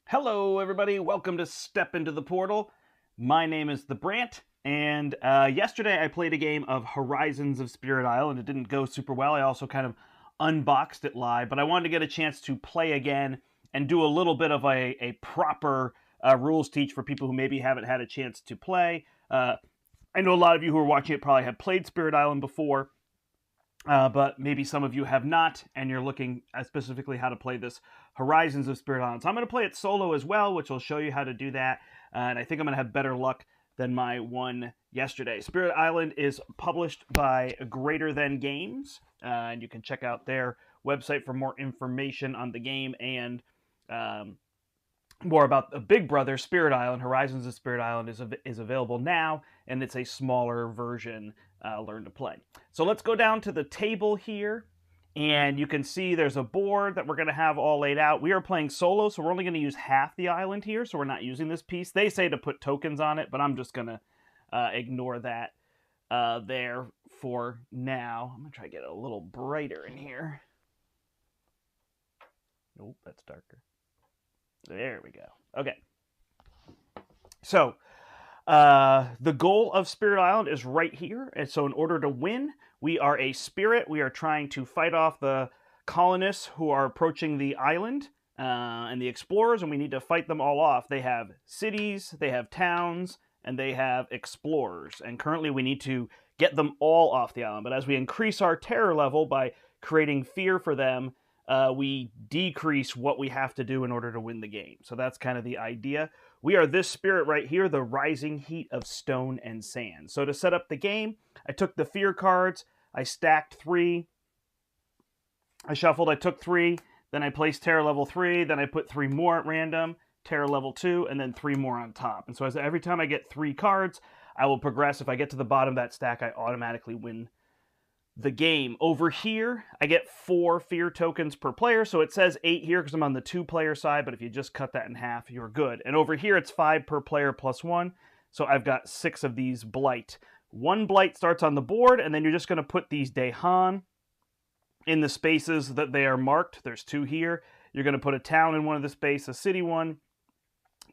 Hello, everybody. Welcome to Step into the Portal. My name is the Brandt, and yesterday I played a game of Horizons of Spirit Island. It didn't go super well. I also kind of unboxed it live, but I wanted to get a chance to play again and do a little bit of a proper rules teach for people who maybe haven't had a chance to play. I know a lot of you who are watching it probably have played Spirit Island before, but maybe some of you have not, and you're looking at specifically how to play this Horizons of Spirit Island. So I'm going to play it solo as well, which will show you how to do that, and I think I'm going to have better luck than my one yesterday. Spirit Island is published by Greater Than Games, and you can check out their website for more information on the game and more about the big brother, Spirit Island. Horizons of Spirit Island is available now, and it's a smaller version. Learn to play. So let's go down to the table here, and you can see there's a board that we're going to have all laid out. We are playing solo, so we're only going to use half the island here, so we're not using this piece. They say to put tokens on it, but I'm just going to ignore that there for now. I'm going to try to get it a little brighter in here. Nope, that's darker. There we go. Okay. So, the goal of Spirit Island is right here. And so in order to win, we are a spirit. We are trying to fight off the colonists who are approaching the island and the explorers, and we need to fight them all off. They have cities, they have towns, and they have explorers. And currently we need to get them all off the island. But as we increase our terror level by creating fear for them, we decrease what we have to do in order to win the game. So that's kind of the idea. We are this spirit right here, the rising heat of stone and sand. So to set up the game, I took the fear cards, I stacked 3, I shuffled, I took 3, then I placed terror level 3, then I put 3 more at random, terror level 2, and then 3 more on top. And so every time I get 3 cards, I will progress. If I get to the bottom of that stack, I automatically win the game. Over here, I get 4 fear tokens per player, so it says 8 here because I'm on the 2-player side, but if you just cut that in half, you're good. And over here, it's 5 per player plus 1, so I've got 6 of these blight. 1 blight starts on the board, and then you're just going to put these Dehan in the spaces that they are marked. There's 2 here. You're going to put a town in one of the spaces, a city one,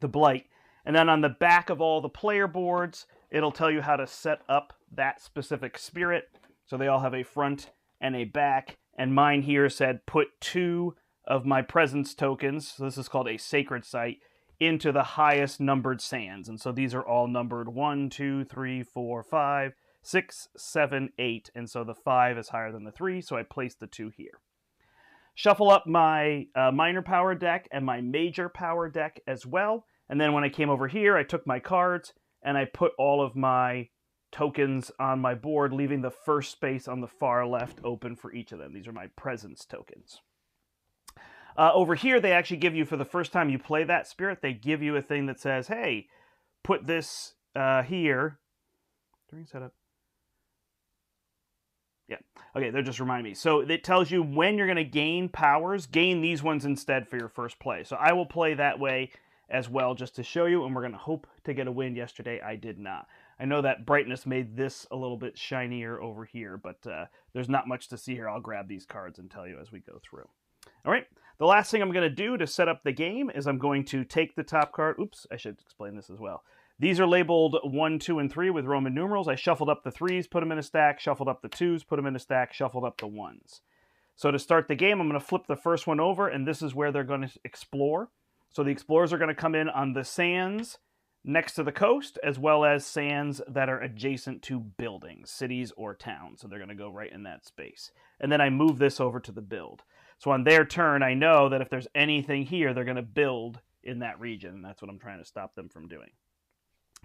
the blight. And then on the back of all the player boards, it'll tell you how to set up that specific spirit. So they all have a front and a back, and mine here said put 2 of my presence tokens, so this is called a sacred site, into the highest numbered sands. And so these are all numbered 1, 2, 3, 4, 5, 6, 7, 8, and so the 5 is higher than the 3, so I placed the 2 here. Shuffle up my minor power deck and my major power deck as well, and then when I came over here, I took my cards, and I put all of my tokens on my board, leaving the first space on the far left open for each of them. These are my presence tokens. Over here, they actually give you, for the first time you play that spirit, they give you a thing that says, hey, put this here. During setup. Yeah. Okay, they're just reminding me. So it tells you when you're going to gain powers. Gain these ones instead for your first play. So I will play that way as well just to show you, and we're going to hope to get a win. Yesterday, I did not. I know that brightness made this a little bit shinier over here, but there's not much to see here. I'll grab these cards and tell you as we go through. All right, the last thing I'm going to do to set up the game is I'm going to take the top card. Oops, I should explain this as well. These are labeled 1, 2, and 3 with Roman numerals. I shuffled up the 3s, put them in a stack, shuffled up the 2s, put them in a stack, shuffled up the 1s. So to start the game, I'm going to flip the first one over, and this is where they're going to explore. So the explorers are going to come in on the sands next to the coast, as well as sands that are adjacent to buildings, cities, or towns. So they're going to go right in that space. And then I move this over to the build. So on their turn, I know that if there's anything here, they're going to build in that region. And that's what I'm trying to stop them from doing.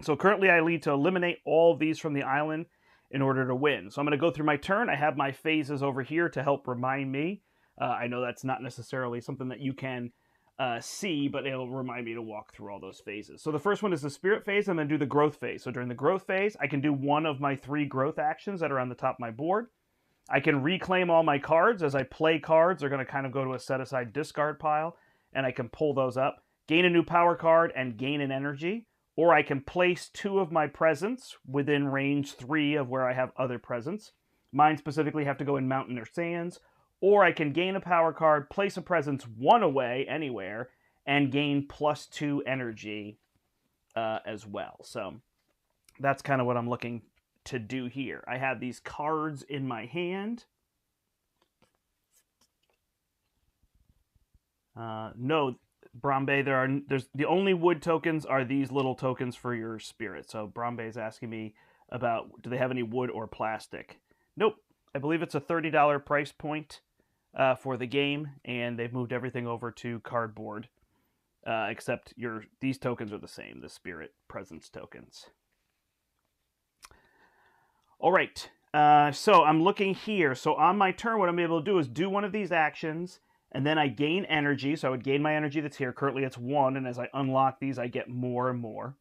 So currently I need to eliminate all of these from the island in order to win. So I'm going to go through my turn. I have my phases over here to help remind me. I know that's not necessarily something that you can see, but it'll remind me to walk through all those phases. So the first one is the spirit phase. I'm going to do the growth phase. So during the growth phase, I can do one of my 3 growth actions that are on the top of my board. I can reclaim all my cards. As I play cards, they're going to kind of go to a set-aside discard pile, and I can pull those up, gain a new power card, and gain an energy. Or I can place 2 of my presents within range 3 of where I have other presents. Mine specifically have to go in mountain or sands. Or I can gain a power card, place a presence 1 away anywhere, and gain +2 energy as well. So that's kind of what I'm looking to do here. I have these cards in my hand. No, Brombe, there's the only wood tokens are these little tokens for your spirit. So Brombe is asking me about, do they have any wood or plastic? Nope. I believe it's a $30 price point for the game, and they've moved everything over to cardboard, except these tokens are the same, the spirit presence tokens. All right. So I'm looking here. So on my turn, what I'm able to do is do one of these actions, and then I gain energy. So I would gain my energy that's here. Currently it's 1, and as I unlock these, I get more and more.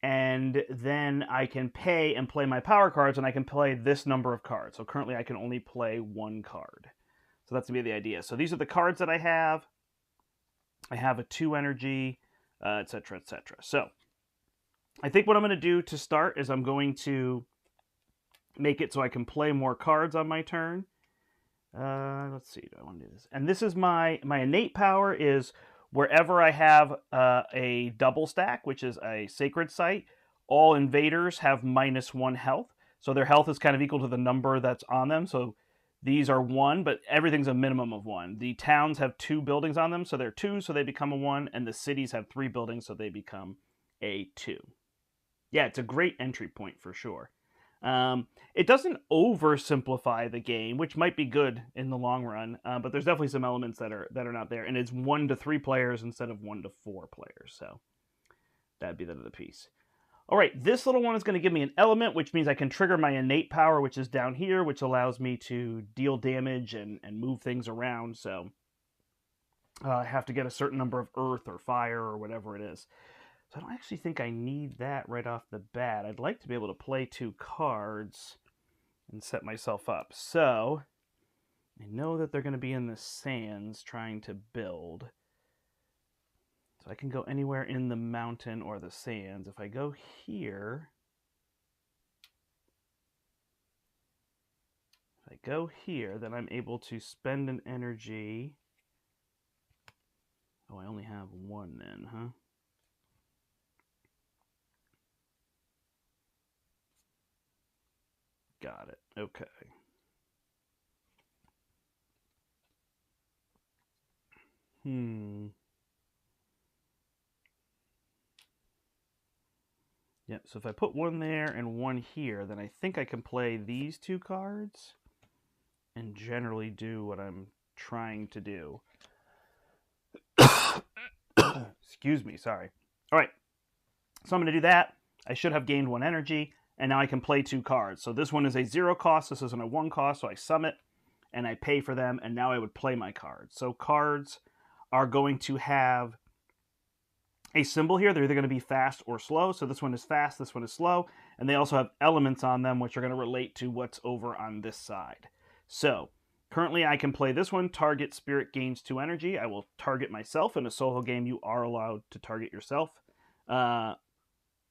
And then I can pay and play my power cards, and I can play this number of cards. So currently I can only play 1 card. So that's going to be the idea. So these are the cards that I have. I have a 2 energy, etc., etc. So I think what I'm going to do to start is I'm going to make it so I can play more cards on my turn. Let's see. Do I want to do this? And this is my innate power is wherever I have a double stack, which is a sacred site, all invaders have -1 health. So their health is kind of equal to the number that's on them. So these are 1, but everything's a minimum of 1. The towns have 2 buildings on them, so they're 2, so they become a 1. And the cities have 3 buildings, so they become a 2. Yeah, it's a great entry point for sure. It doesn't oversimplify the game, which might be good in the long run, but there's definitely some elements that are not there, and it's 1 to 3 players instead of 1 to 4 players, so that'd be the other piece. All right, this little one is going to give me an element, which means I can trigger my innate power, which is down here, which allows me to deal damage and move things around, so I have to get a certain number of earth or fire or whatever it is. So I don't actually think I need that right off the bat. I'd like to be able to play 2 cards and set myself up. So I know that they're going to be in the sands trying to build. So I can go anywhere in the mountain or the sands. If I go here, then I'm able to spend an energy. Oh, I only have 1 then, huh? Got it. Okay. Yep, so if I put 1 there and 1 here, then I think I can play these 2 cards and generally do what I'm trying to do. Excuse me, sorry. All right, so I'm going to do that. I should have gained 1 energy, and now I can play 2 cards. So this one is a 0 cost, this isn't a 1 cost, so I summon it, and I pay for them, and now I would play my cards. So cards are going to have a symbol here. They're either going to be fast or slow. So this one is fast, this one is slow, and they also have elements on them which are going to relate to what's over on this side. So currently I can play this one, target spirit gains 2 energy. I will target myself. In a solo game, you are allowed to target yourself.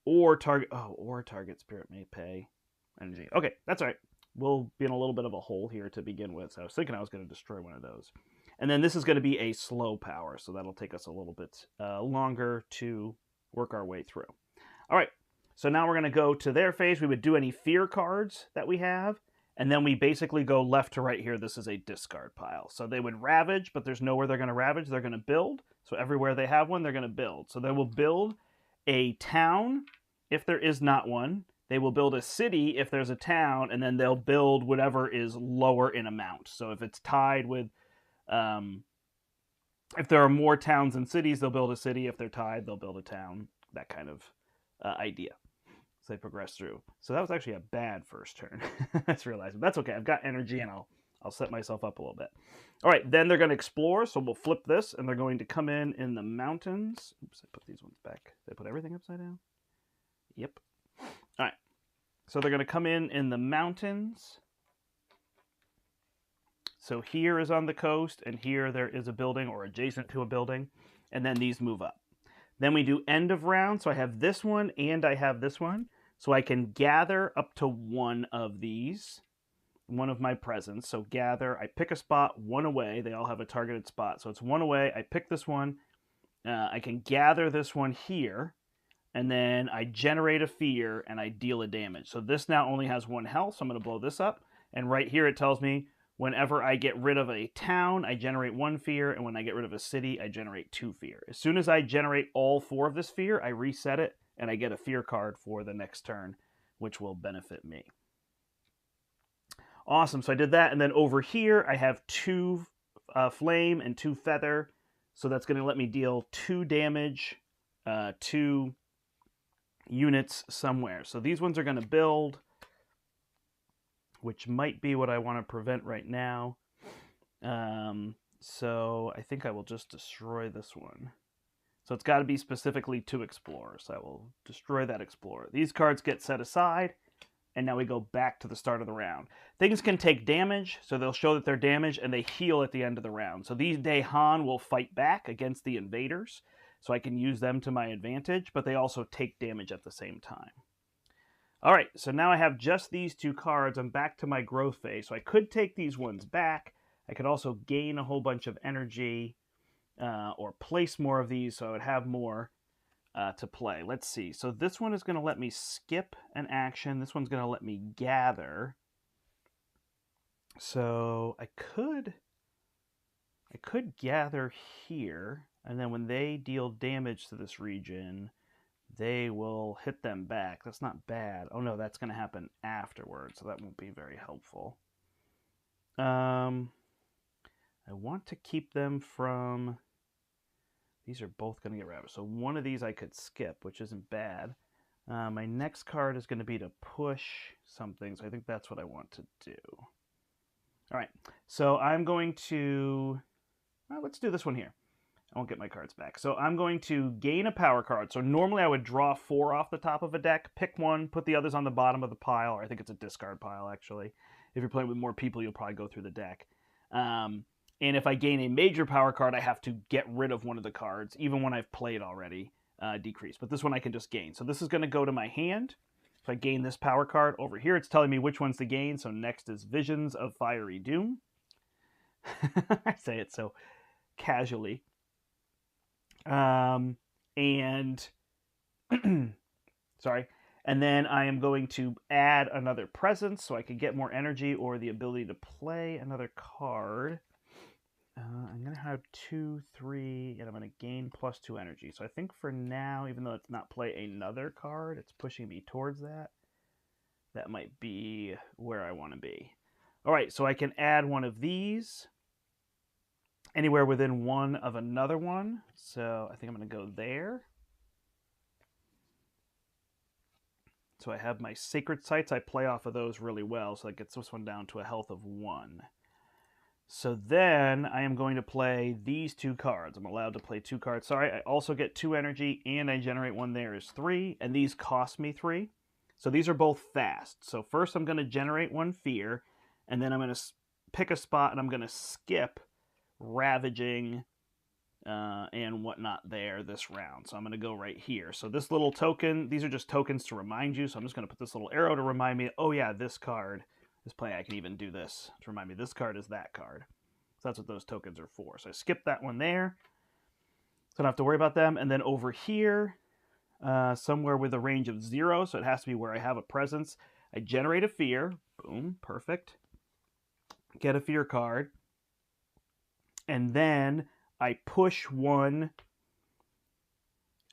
Or target spirit may pay energy. Okay, that's all right. We'll be in a little bit of a hole here to begin with. So I was thinking I was going to destroy one of those. And then this is going to be a slow power, so that'll take us a little bit longer to work our way through. All right, so now we're going to go to their phase. We would do any fear cards that we have, and then we basically go left to right here. This is a discard pile. So they would ravage, but there's nowhere they're going to ravage. They're going to build. So everywhere they have one, they're going to build. So they will build a town if there is not one. They will build a city if there's a town, and then they'll build whatever is lower in amount. So if it's tied with... if there are more towns than cities, they'll build a city. If they're tied, they'll build a town. That kind of idea. So they progress through. So that was actually a bad first turn. I just realized. But that's okay. I've got energy, and I'll set myself up a little bit. All right, then they're going to explore. So we'll flip this, and they're going to come in the mountains. Oops, I put these ones back. Did I put everything upside down? Yep. All right. So they're going to come in the mountains. So here is on the coast, and here there is a building or adjacent to a building, and then these move up. Then we do end of round, so I have this one and I have this one, so I can gather up to 1 of these, one of my presents. So gather, I pick a spot, one away. They all have a targeted spot. So it's one away. I pick this one. I can gather this one here. And then I generate a fear and I deal a damage. So this now only has 1 health. So I'm going to blow this up. And right here it tells me whenever I get rid of a town, I generate 1 fear. And when I get rid of a city, I generate 2 fear. As soon as I generate all 4 of this fear, I reset it and I get a fear card for the next turn, which will benefit me. Awesome. So I did that. And then over here, I have 2 flame and 2 feather. So that's going to let me deal 2 damage, 2 units somewhere. So these ones are going to build, which might be what I want to prevent right now. So I think I will just destroy this one. So it's got to be specifically 2 explorers. So I will destroy that explorer. These cards get set aside, and now we go back to the start of the round. Things can take damage, so they'll show that they're damaged, and they heal at the end of the round. So these Dahan will fight back against the invaders, so I can use them to my advantage, but they also take damage at the same time. All right, so now I have just these 2 cards. I'm back to my growth phase, so I could take these ones back. I could also gain a whole bunch of energy or place more of these, so I would have more to play. Let's see. So this one is going to let me skip an action. This one's going to let me gather. So I could gather here, and then when they deal damage to this region, they will hit them back. That's not bad. Oh no, that's going to happen afterwards, so that won't be very helpful. I want to keep them from... These are both going to get ravaged. So one of these I could skip, which isn't bad. My next card is going to be to push something, so I think that's what I want to do. All right, so I'm going to... Well, let's do this one here. I won't get my cards back. So I'm going to gain a power card. So normally I would draw 4 off the top of a deck, pick one, put the others on the bottom of the pile, or I think it's a discard pile, actually. If you're playing with more people, you'll probably go through the deck. And if I gain a major power card, I have to get rid of one of the cards, even when I've played already, decrease. But this one I can just gain. So this is going to go to my hand. If I gain this power card over here, it's telling me which one's to gain. So next is Visions of Fiery Doom. I say it so casually. And sorry. And then I am going to add another presence so I can get more energy or the ability to play another card. I'm going to have 2, 3, and I'm going to gain +2 energy. So I think for now, even though it's not play another card, it's pushing me towards that. That might be where I want to be. All right, so I can add one of these anywhere within one of another one. So I think I'm going to go there. So I have my sacred sites. I play off of those really well. So that gets this one down to a health of 1. So then I am going to play these 2 cards. I'm allowed to play 2 cards. Sorry, I also get 2 energy and I generate one there is 3. And these cost me 3. So these are both fast. So first I'm going to generate 1 fear. And then I'm going to pick a spot and I'm going to skip ravaging and whatnot there this round. So I'm going to go right here. So this little token, these are just tokens to remind you. So I'm just going to put this little arrow to remind me, oh yeah, this card is playing. I can even do this to remind me this card is that card. So that's what those tokens are for. So I skip that one there. So I don't have to worry about them. And then over here, somewhere with a range of 0, so it has to be where I have a presence, I generate a fear. Boom, perfect. Get a fear card. And then I push one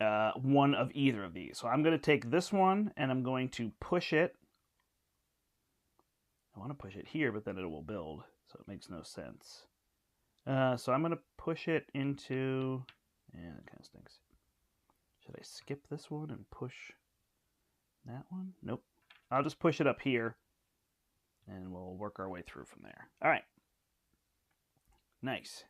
of either of these. So I'm going to take this one and I'm going to push it. I want to push it here, but then it will build, so it makes no sense. So I'm going to push it into... Yeah, that kind of stinks. Should I skip this one and push that one? Nope. I'll just push it up here, and we'll work our way through from there. All right. Nice.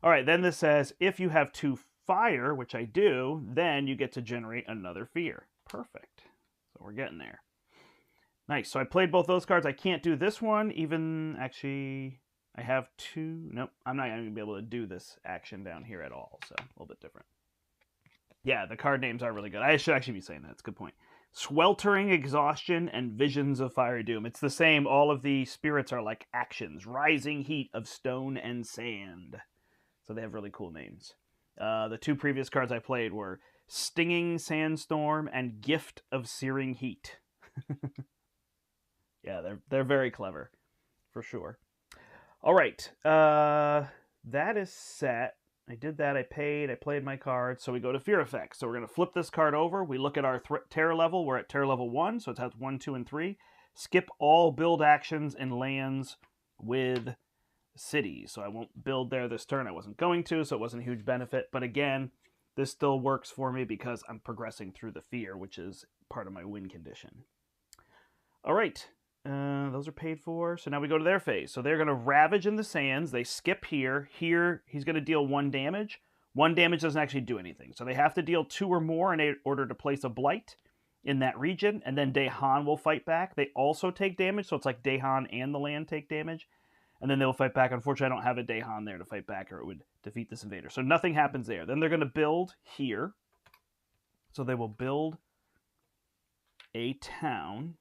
All right, then this says, if you have 2 fire, which I do, then you get to generate another fear. Perfect. So we're getting there. Nice. So I played both those cards. I can't do this one. Even, actually, I have 2. Nope, I'm not going to be able to do this action down here at all. So a little bit different. Yeah, the card names are really good. I should actually be saying that. It's a good point. Sweltering Exhaustion and Visions of Fiery Doom. It's the same. All of the spirits are like actions. Rising Heat of Stone and Sand. So they have really cool names. The 2 previous cards I played were Stinging Sandstorm and Gift of Searing Heat. Yeah, they're very clever, for sure. All right, that is set. I did that. I paid. I played my card. So we go to Fear Effects. So we're going to flip this card over. We look at our terror level. We're at terror level 1, so it has 1, 2, and 3. Skip all build actions and lands with cities. So I won't build there this turn. I wasn't going to, so it wasn't a huge benefit. But again, this still works for me because I'm progressing through the fear, which is part of my win condition. All right. Those are paid for. So now we go to their phase. So they're going to Ravage in the Sands. They skip here. Here, he's going to deal 1 damage. 1 damage doesn't actually do anything. So they have to deal 2 or more in order to place a Blight in that region. And then Dahan will fight back. They also take damage. So it's like Dahan and the land take damage. And then they'll fight back. Unfortunately, I don't have a Dahan there to fight back, or it would defeat this invader. So nothing happens there. Then they're going to build here. So they will build a town.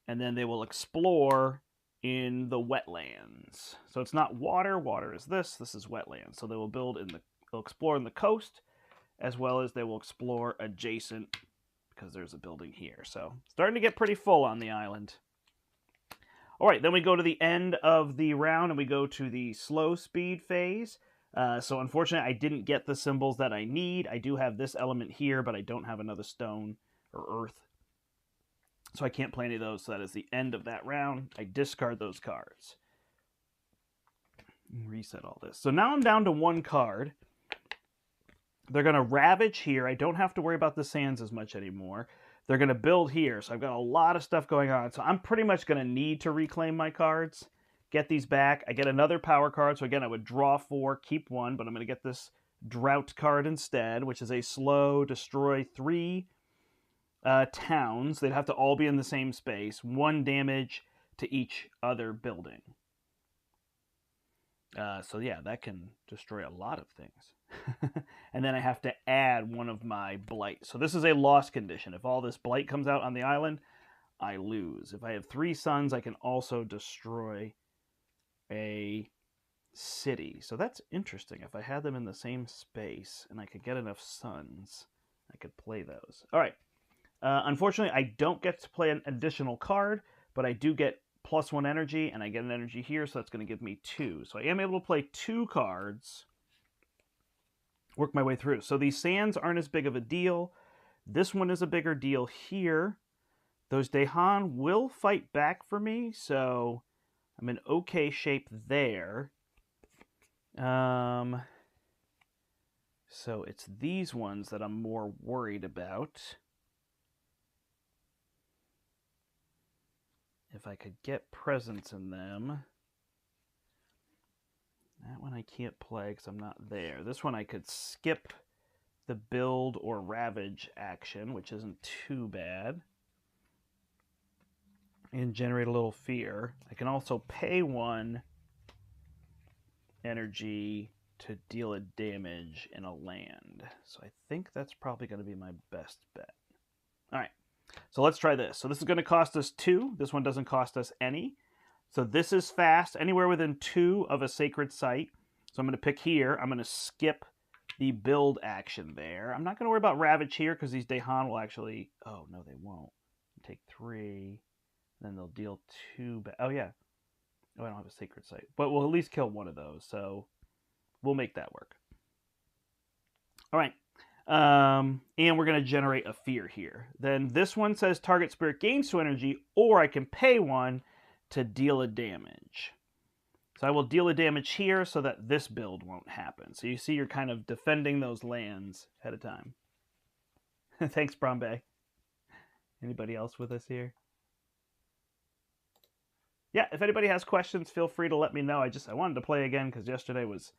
And then they will explore in the wetlands. So it's not water. Water is this. This is wetlands. So they will they'll explore in the coast, as well as they will explore adjacent, because there's a building here. So starting to get pretty full on the island. All right, then we go to the end of the round, and we go to the slow speed phase. So unfortunately, I didn't get the symbols that I need. I do have this element here, but I don't have another stone or earth. So I can't play any of those, so that is the end of that round. I discard those cards. Reset all this. So now I'm down to 1 card. They're going to Ravage here. I don't have to worry about the sands as much anymore. They're going to build here, so I've got a lot of stuff going on. So I'm pretty much going to need to reclaim my cards, get these back. I get another power card, so again, I would draw 4, keep 1, but I'm going to get this Drought card instead, which is a slow, destroy 3 towns. They'd have to all be in the same space. 1 damage to each other building. So yeah, that can destroy a lot of things. And then I have to add 1 of my blight. So this is a loss condition. If all this blight comes out on the island, I lose. If I have 3 suns, I can also destroy a city. So that's interesting. If I had them in the same space and I could get enough suns, I could play those. All right. Unfortunately, I don't get to play an additional card, but I do get +1 energy, and I get an energy here, so that's going to give me 2. So I am able to play 2 cards, work my way through. So these sands aren't as big of a deal. This one is a bigger deal here. Those Dahan will fight back for me, so I'm in okay shape there. So it's these ones that I'm more worried about. If I could get presence in them. That one I can't play because I'm not there. This one I could skip the build or ravage action, which isn't too bad. And generate a little fear. I can also pay 1 energy to deal a damage in a land. So I think that's probably going to be my best bet. All right. So let's try this. So this is going to cost us 2. This one doesn't cost us any. So this is fast, anywhere within 2 of a sacred site. So I'm going to pick here. I'm going to skip the build action there. I'm not going to worry about Ravage here because these Dahan will actually... Oh, no, they won't. Take 3. Then they'll deal 2... Oh, yeah. Oh, I don't have a sacred site. But we'll at least kill 1 of those. So we'll make that work. All right. And we're going to generate a fear here. Then this one says target spirit gains 2 energy, or I can pay 1 to deal a damage. So I will deal a damage here so that this build won't happen. So you see you're kind of defending those lands ahead of time. Thanks, Brombe. Anybody else with us here? Yeah, if anybody has questions, feel free to let me know. I wanted to play again because yesterday was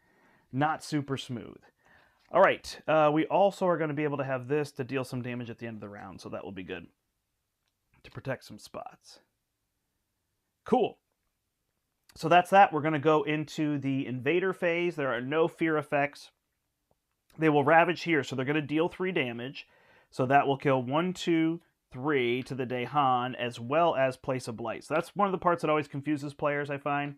not super smooth. All right, we also are going to be able to have this to deal some damage at the end of the round, so that will be good to protect some spots. Cool. So that's that. We're going to go into the invader phase. There are no fear effects. They will ravage here, so they're going to deal 3 damage. So that will kill 1, 2, 3 to the Dahan, as well as place a blight. So that's one of the parts that always confuses players, I find,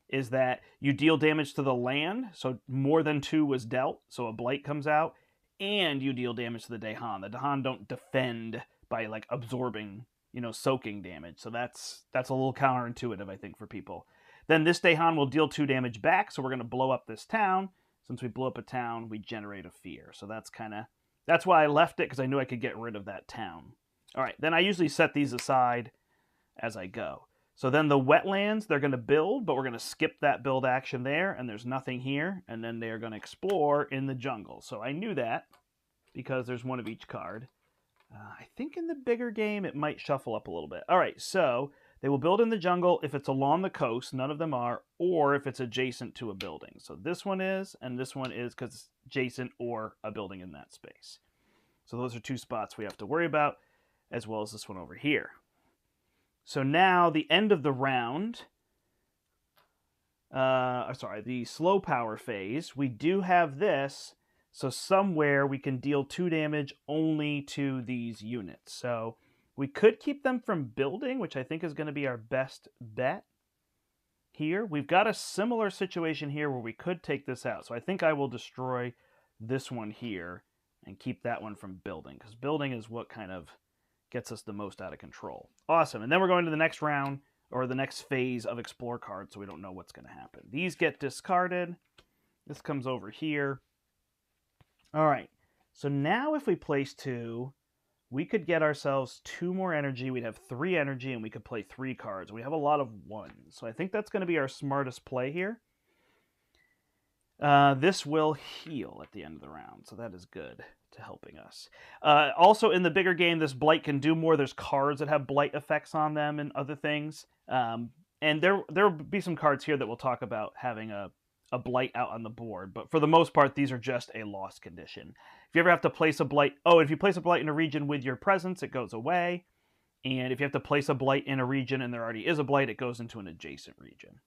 is that you deal damage to the land, so more than 2 was dealt, so a blight comes out, and you deal damage to the Dahan. The Dahan don't defend by like absorbing, soaking damage. So that's a little counterintuitive, I think, for people. Then this Dahan will deal 2 damage back, so we're going to blow up this town. Since we blow up a town, we generate a fear. So that's why I left it, because I knew I could get rid of that town. All right, then I usually set these aside as I go. So then the wetlands, they're going to build, but we're going to skip that build action there, and there's nothing here, and then they're going to explore in the jungle. So I knew that because there's one of each card. I think in the bigger game, it might shuffle up a little bit. All right, so they will build in the jungle if it's along the coast, none of them are, or if it's adjacent to a building. So this one is, and this one is because it's adjacent or a building in that space. So those are 2 spots we have to worry about, as well as this one over here. So now the end of the round, the slow power phase, we do have this. So somewhere we can deal 2 damage only to these units. So we could keep them from building, which I think is going to be our best bet here. We've got a similar situation here where we could take this out. So I think I will destroy this one here and keep that one from building, because building is what kind of gets us the most out of control. Awesome. And then we're going to the next round, or the next phase of explore cards, so we don't know what's going to happen. These get discarded. This comes over here. All right, so now if we place 2, we could get ourselves 2 more energy. We'd have 3 energy, and we could play 3 cards. We have a lot of 1s, so I think that's going to be our smartest play here. This will heal at the end of the round, so that is good to helping us. Also, in the bigger game, this blight can do more. There's cards that have blight effects on them and other things. And there will be some cards here that we'll talk about having a blight out on the board, but for the most part, these are just a loss condition. If you ever have to place a blight, if you place a blight in a region with your presence, it goes away. And if you have to place a blight in a region and there already is a blight, it goes into an adjacent region.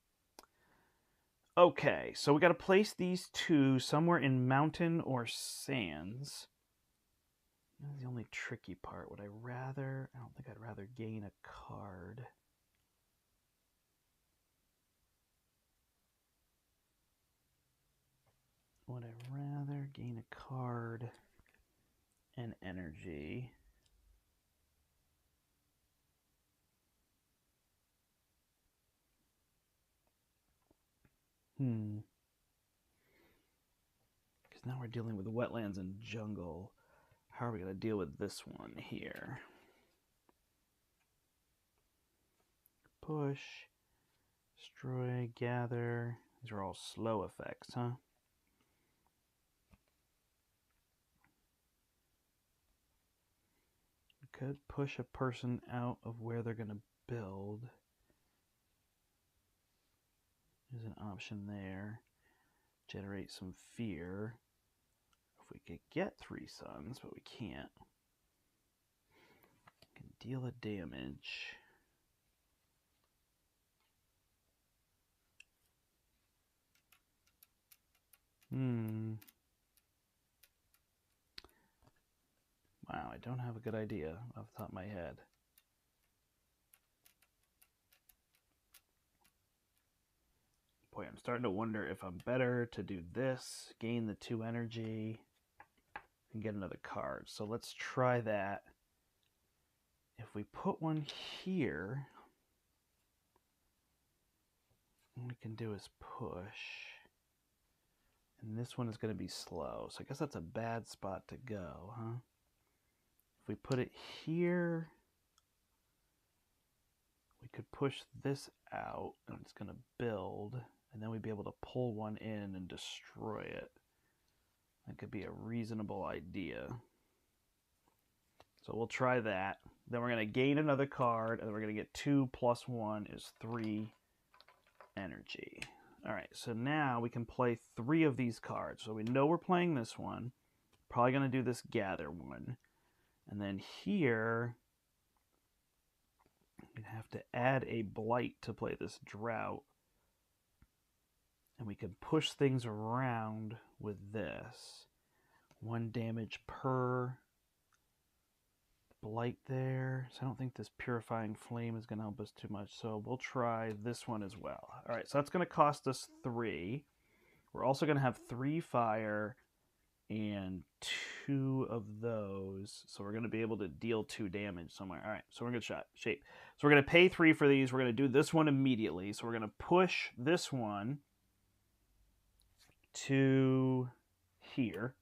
Okay, so we got to place these 2 somewhere in mountain or sands. That's the only tricky part. I don't think I'd rather gain a card. Would I rather gain a card and energy? Because now we're dealing with wetlands and jungle. How are we going to deal with this one here? Push, destroy, gather. These are all slow effects, huh? Could push a person out of where they're going to build. There's an option there. Generate some fear. If we could get 3 suns, but we can't. We can deal a damage. Wow, I don't have a good idea off the top of my head. Boy, I'm starting to wonder if I'm better to do this, gain the 2 energy, and get another card. So let's try that. If we put one here, what we can do is push. And this one is going to be slow. So I guess that's a bad spot to go, huh? If we put it here, we could push this out, and it's going to build, and then we'd be able to pull one in and destroy it. That could be a reasonable idea. So we'll try that. Then we're going to gain another card, and we're going to get 2 plus 1 is 3 energy. All right, so now we can play 3 of these cards. So we know we're playing this one. Probably going to do this gather one. And then here, we'd have to add a blight to play this drought. And we can push things around with this. 1 damage per blight there, so I don't think this purifying flame is going to help us too much. So we'll try this one as well. All right, so that's going to cost us 3. We're also going to have 3 fire and 2 of those, so we're going to be able to deal 2 damage somewhere. All right, so we're in good shape. So we're going to pay 3 for these. We're going to do this one immediately. So we're going to push this one to here.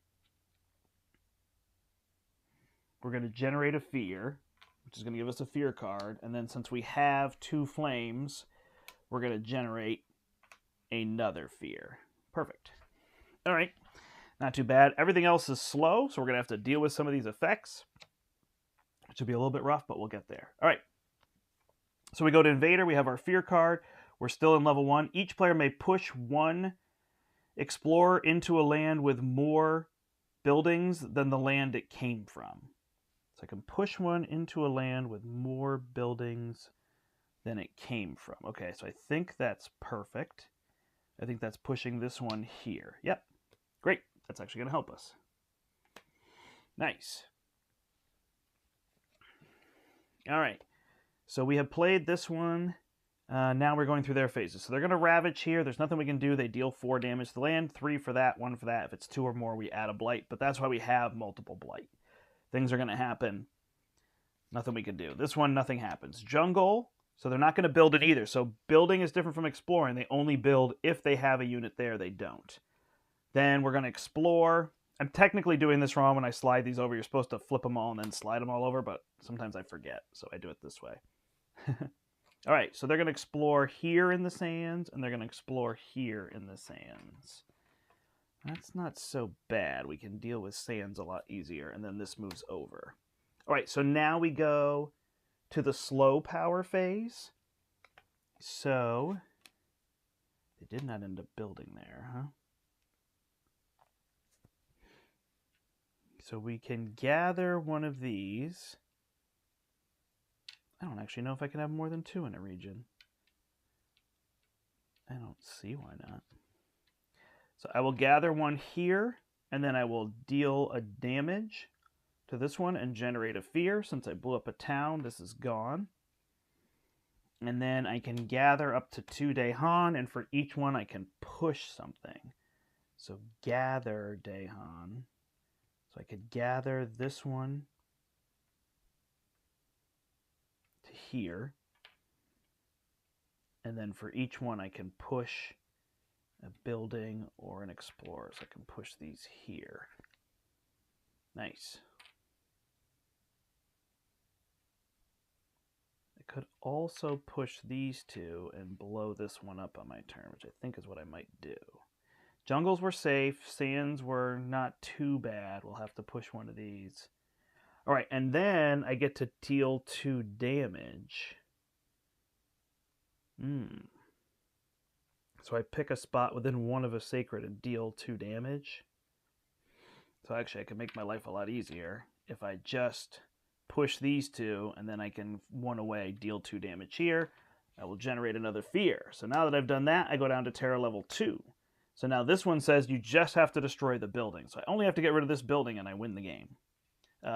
We're going to generate a fear, which is going to give us a fear card. And then since we have 2 flames, we're going to generate another fear. Perfect. All right. Not too bad. Everything else is slow, so we're going to have to deal with some of these effects, which will be a little bit rough, but we'll get there. All right. So we go to Invader. We have our fear card. We're still in level 1. Each player may push 1 explorer into a land with more buildings than the land it came from. So I can push 1 into a land with more buildings than it came from. Okay, so I think that's perfect. I think that's pushing this one here. Yep. Great. That's actually going to help us. Nice. All right. So we have played this one. Now we're going through their phases. So they're going to ravage here. There's nothing we can do. They deal 4 damage to the land. 3 for that, 1 for that. If it's 2 or more, we add a blight. But that's why we have multiple blight. Things are going to happen. Nothing we can do. This one, nothing happens. Jungle. So they're not going to build it either. So building is different from exploring. They only build if they have a unit there. They don't. Then we're going to explore. I'm technically doing this wrong when I slide these over. You're supposed to flip them all and then slide them all over, but sometimes I forget, so I do it this way. All right, so they're going to explore here in the sands, and they're going to explore here in the sands. That's not so bad. We can deal with sands a lot easier, and then this moves over. All right, so now we go to the slow power phase. So they did not end up building there, huh? So we can gather one of these. I don't actually know if I can have more than 2 in a region. I don't see why not. So I will gather one here, and then I will deal a damage to this one and generate a fear. Since I blew up a town, this is gone. And then I can gather up to 2 Dahan, and for each one I can push something. So gather Dahan. So I could gather this one to here. And then for each one I can push a building or an explorer. So I can push these here. Nice. I could also push these 2 and blow this one up on my turn, which I think is what I might do. Jungles were safe. Sands were not too bad. We'll have to push one of these. All right, and then I get to deal 2 damage. So I pick a spot within one of a sacred and deal 2 damage. So actually I can make my life a lot easier if I just push these 2, and then I can 1 away, deal 2 damage here. I will generate another fear. So now that I've done that, I go down to terror level 2. So now this one says you just have to destroy the building. So I only have to get rid of this building and I win the game.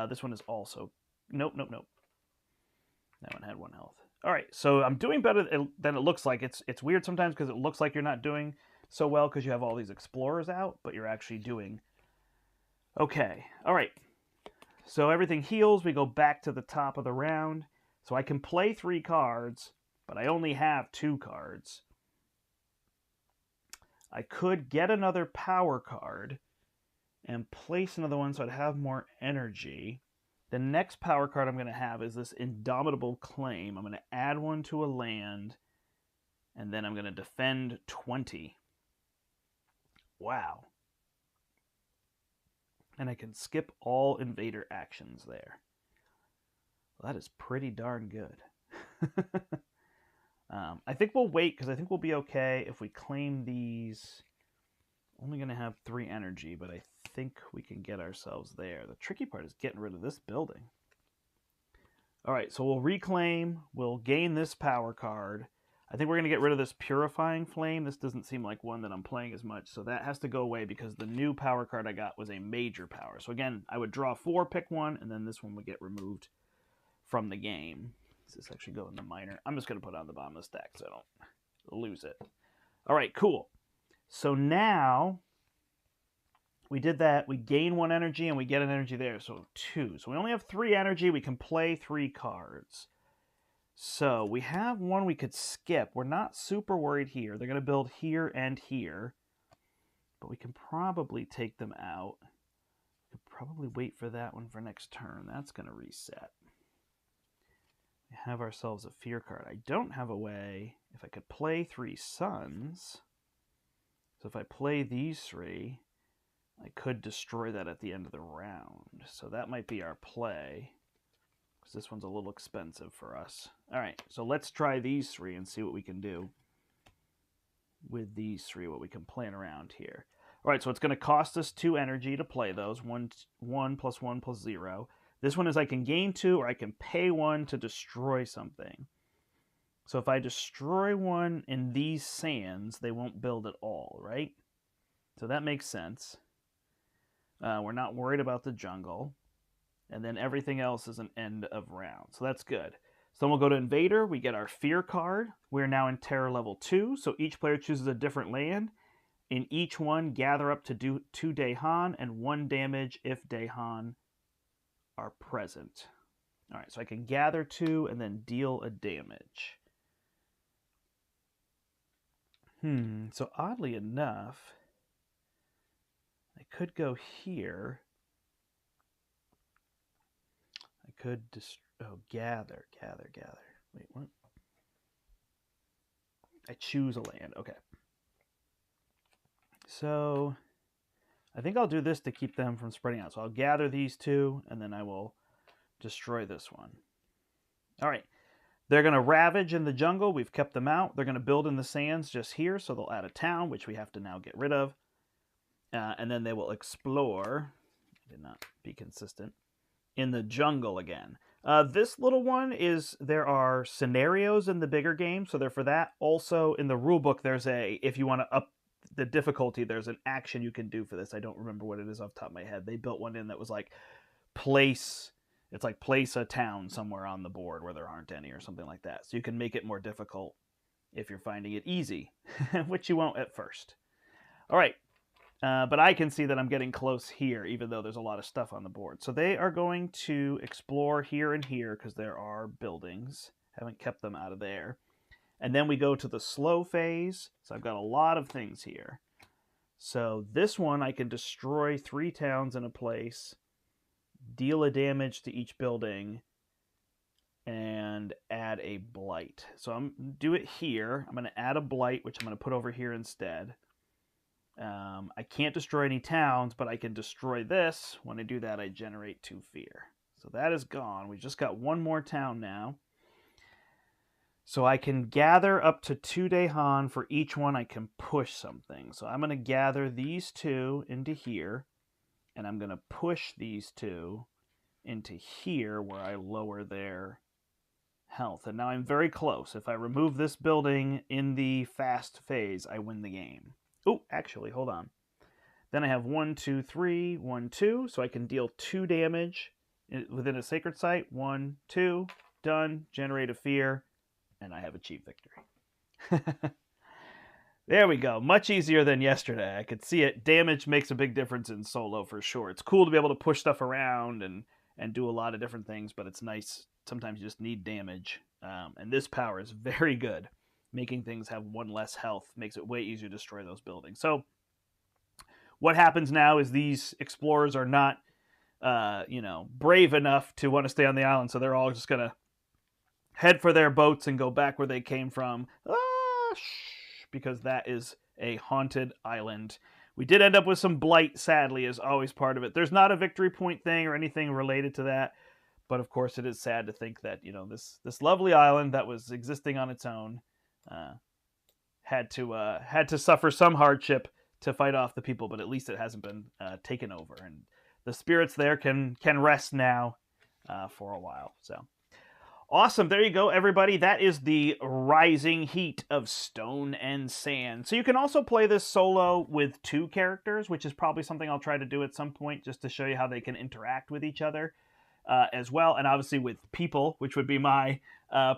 This one is also... Nope. That one had 1 health. All right, so I'm doing better than it looks like. It's weird sometimes because it looks like you're not doing so well because you have all these explorers out, but you're actually doing okay. All right, so everything heals. We go back to the top of the round. So I can play 3 cards, but I only have 2 cards. I could get another power card and place another one so I'd have more energy. The next power card I'm going to have is this Indomitable Claim. I'm going to add 1 to a land, and then I'm going to defend 20. Wow. And I can skip all invader actions there. Well, that is pretty darn good. I think we'll wait because I think we'll be okay if we claim these. Only going to have 3 energy, but I think we can get ourselves there. The tricky part is getting rid of this building. All right, so we'll reclaim. We'll gain this power card. I think we're going to get rid of this Purifying Flame. This doesn't seem like one that I'm playing as much, so that has to go away because the new power card I got was a major power. So again, I would draw 4, pick 1, and then this one would get removed from the game. Does this actually go in the minor? I'm just going to put it on the bottom of the stack so I don't lose it. All right, cool. So now we did that. We gain 1 energy and we get an energy there. So 2. So we only have 3 energy. We can play 3 cards. So we have 1 we could skip. We're not super worried here. They're going to build here and here. But we can probably take them out. We could probably wait for that one for next turn. That's going to reset. We have ourselves a fear card. I don't have a way. If I could play 3 suns. So if I play these 3, I could destroy that at the end of the round. So that might be our play. Because this one's a little expensive for us. All right, so let's try these 3 and see what we can do with these 3, what we can plan around here. All right, so it's going to cost us 2 energy to play those. 1 plus 1 plus 0. This one is I can gain 2 or I can pay 1 to destroy something. So if I destroy 1 in these sands, they won't build at all, right? So that makes sense. We're not worried about the jungle. And then everything else is an end of round. So that's good. So then we'll go to Invader. We get our Fear card. We're now in Terror level 2. So each player chooses a different land. In each one, gather up to do 2 Dahan and 1 damage if Dahan are present. All right, so I can gather 2 and then deal a damage. So oddly enough, I could go here. I could gather. Wait, what? I choose a land. Okay. So I think I'll do this to keep them from spreading out. So I'll gather these 2, and then I will destroy this one. All right. They're going to ravage in the jungle. We've kept them out. They're going to build in the sands just here, so they'll add a town, which we have to now get rid of. And then they will explore. I did not be consistent. In the jungle again. This little one is, there are scenarios in the bigger game, so they're for that. Also, in the rulebook, there's if you want to up the difficulty, there's an action you can do for this. I don't remember what it is off the top of my head. They built one in that was like place a town somewhere on the board where there aren't any or something like that. So you can make it more difficult if you're finding it easy, which you won't at first. All right. But I can see that I'm getting close here, even though there's a lot of stuff on the board. So they are going to explore here and here because there are buildings. Haven't kept them out of there. And then we go to the slow phase. So I've got a lot of things here. So this one, I can destroy 3 towns in a place, deal a damage to each building, and add a blight. So I'm do it here. I'm going to add a blight, which I'm going to put over here instead. I can't destroy any towns, but I can destroy this. When I do that, I generate 2 fear. So that is gone. We just got 1 more town now. So I can gather up to 2 Dahan. For each one, I can push something. So I'm going to gather these 2 into here, and I'm going to push these 2 into here where I lower their health. And now I'm very close. If I remove this building in the fast phase, I win the game. Oh, actually, hold on. Then I have 1, 2, 3, 1, 2. So I can deal 2 damage within a sacred site. 1, 2, done. Generate a fear, and I have achieved victory. There we go. Much easier than yesterday. I could see it. Damage makes a big difference in solo for sure. It's cool to be able to push stuff around and do a lot of different things, but it's nice. Sometimes you just need damage. And this power is very good. Making things have 1 less health makes it way easier to destroy those buildings. So what happens now is these explorers are not, brave enough to want to stay on the island. So they're all just going to head for their boats and go back where they came from. Because that is a haunted island. We did end up with some blight, sadly, as always part of it. There's not a victory point thing or anything related to that. But of course, it is sad to think that, this lovely island that was existing on its own had to suffer some hardship to fight off the people, but at least it hasn't been taken over, and the spirits there can rest now for a while. So awesome! There you go, everybody. That is the Rising Heat of Stone and Sand. So you can also play this solo with 2 characters, which is probably something I'll try to do at some point, just to show you how they can interact with each other. as well. And obviously with people, which would be my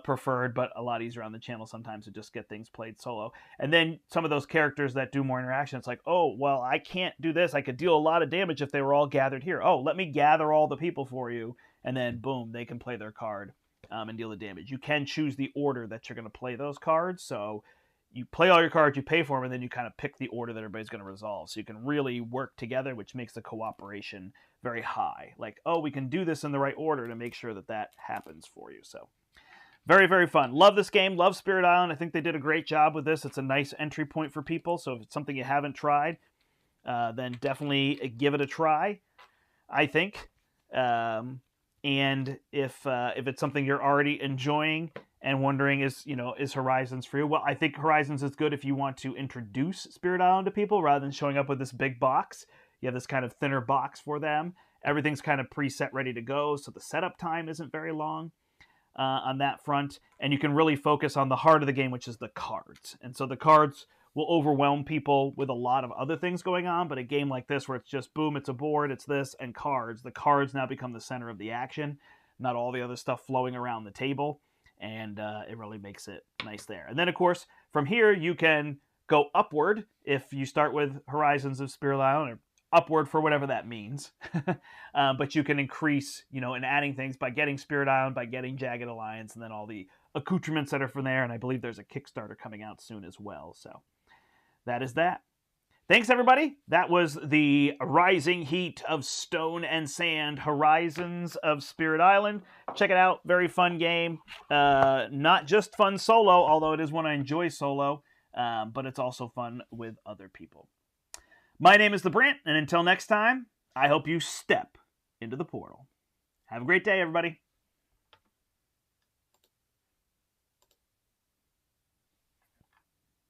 preferred, but a lot easier on the channel sometimes to just get things played solo. And then some of those characters that do more interaction, it's like, oh, well, I can't do this. I could deal a lot of damage if they were all gathered here. Oh, let me gather all the people for you. And then, boom, they can play their card and deal the damage. You can choose the order that you're going to play those cards. So you play all your cards, you pay for them, and then you kind of pick the order that everybody's going to resolve. So you can really work together, which makes the cooperation very high. Like, oh, we can do this in the right order to make sure that that happens for you. So very, very fun. Love this game. Love Spirit Island. I think they did a great job with this. It's a nice entry point for people. So if it's something you haven't tried, then definitely give it a try, I think. And if it's something you're already enjoying and wondering is Horizons for you, well, I think Horizons is good if you want to introduce Spirit Island to people rather than showing up with this big box. You have this kind of thinner box for them. Everything's kind of preset, ready to go, so the setup time isn't very long on that front, and you can really focus on the heart of the game, which is the cards. And so the cards will overwhelm people with a lot of other things going on, but a game like this where it's just boom, it's a board, it's this, and cards. The cards now become the center of the action, not all the other stuff flowing around the table, and it really makes it nice there. And then, of course, from here you can go upward if you start with Horizons of Spirit Island, or upward for whatever that means. But you can increase, in adding things by getting Spirit Island, by getting Jagged Alliance, and then all the accoutrements that are from there. And I believe there's a Kickstarter coming out soon as well. So that is that. Thanks, everybody. That was the Rising Heat of Stone and Sand, Horizons of Spirit Island. Check it out. Very fun game. Not just fun solo, although it is one I enjoy solo, but it's also fun with other people. My name is the Brandt, and until next time, I hope you step into the portal. Have a great day, everybody.